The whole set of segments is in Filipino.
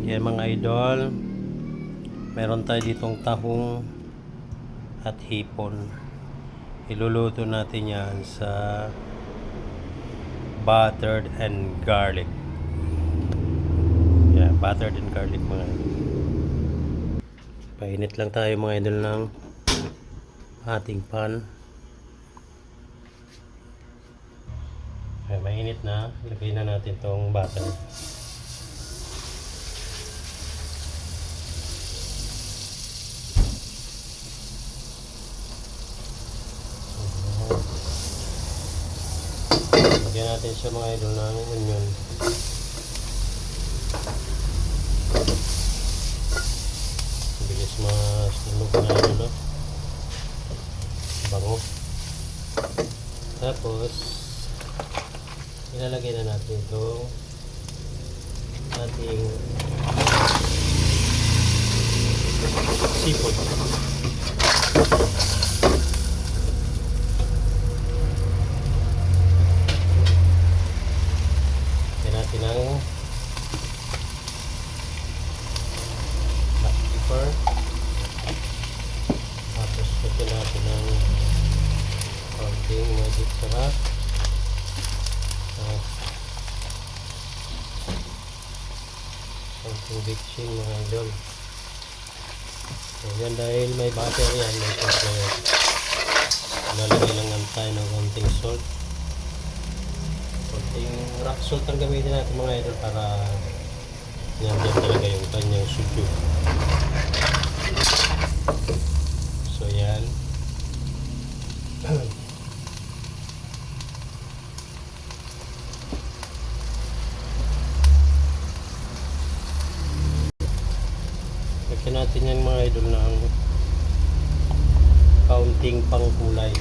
Yan mga idol, meron tayo ditong tahong at hipon. Iluluto natin yan sa buttered and garlic. Yeah, buttered and garlic mga idol. Painit lang tayo mga idol ng ating pan. Okay, mainit na. Lagay na natin tong butter. Lagyan natin siya mga idol ng onion. Bilis masunog na ano, bango. Tapos ilalagay na natin itong ating seafood. Lagyan natin ang black pepper. Tapos lagyan natin ang konting magic sarap. Konting bitchin mga idol. So yan, dahil may butter yan, may pepper, lalagay lang tayo ng konting salt. Konting rock salt ang gamitin natin mga idol para nandiyan talaga yung kanyang sugar. So yan. Lagyan natin yan mga idol ng kaunting pangkulay.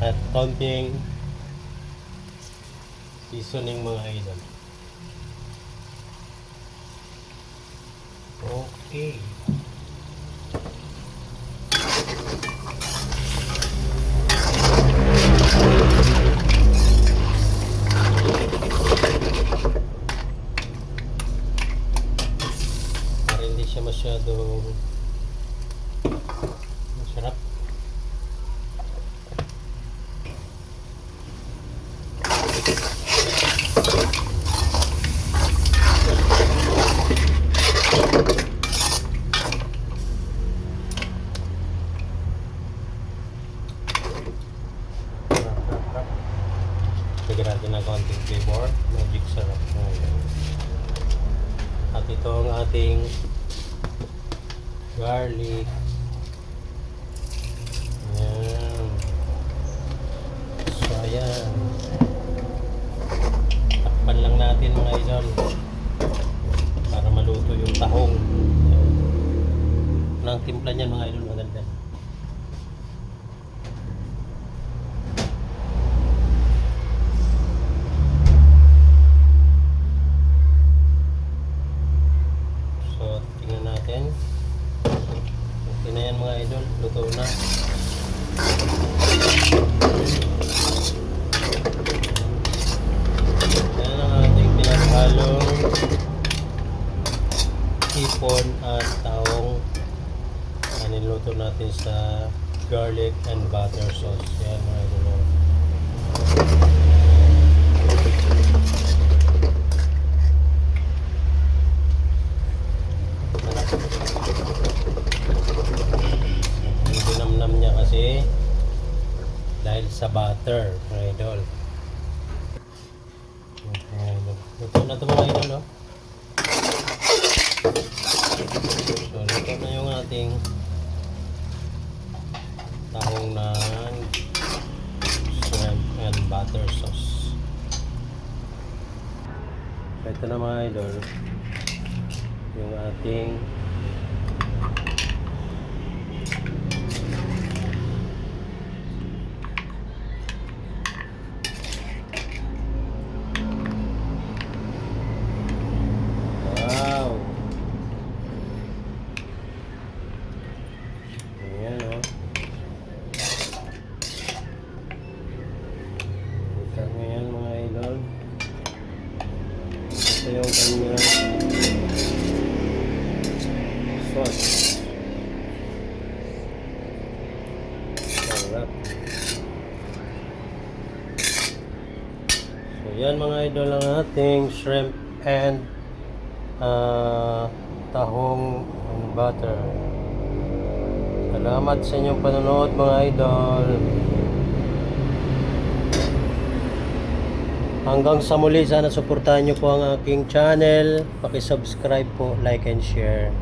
At kaunting seasoning mga idol. Okay. Para hindi siya masyadong masarap. Lagyan natin ng konting flavor, magic sarap. At ito ang ating garlic. Ayan. So ayan, takpan lang natin mga idol para maluto yung tahong. Nang timpla niyan mga idol, maganda. Tingnan natin. Okay na yan mga idol. Luto na. Yan ang ating pinaghalong hipon at taong niluto natin sa garlic and butter sauce. Yan mga idol. Yung dinamnam niya kasi dahil sa butter mga idol. Luto na ito mga idol, oh. So luto na yung ating tahong ng shrimp and butter sauce. Ito na mga idol yung ating kanyang sauce. Sarap. So yan mga idol ang ating shrimp and tahong and butter. Salamat sa inyong panonood mga idol. Hanggang sa muli, sana suportahan nyo po ang aking channel. Paki-subscribe po, like and share.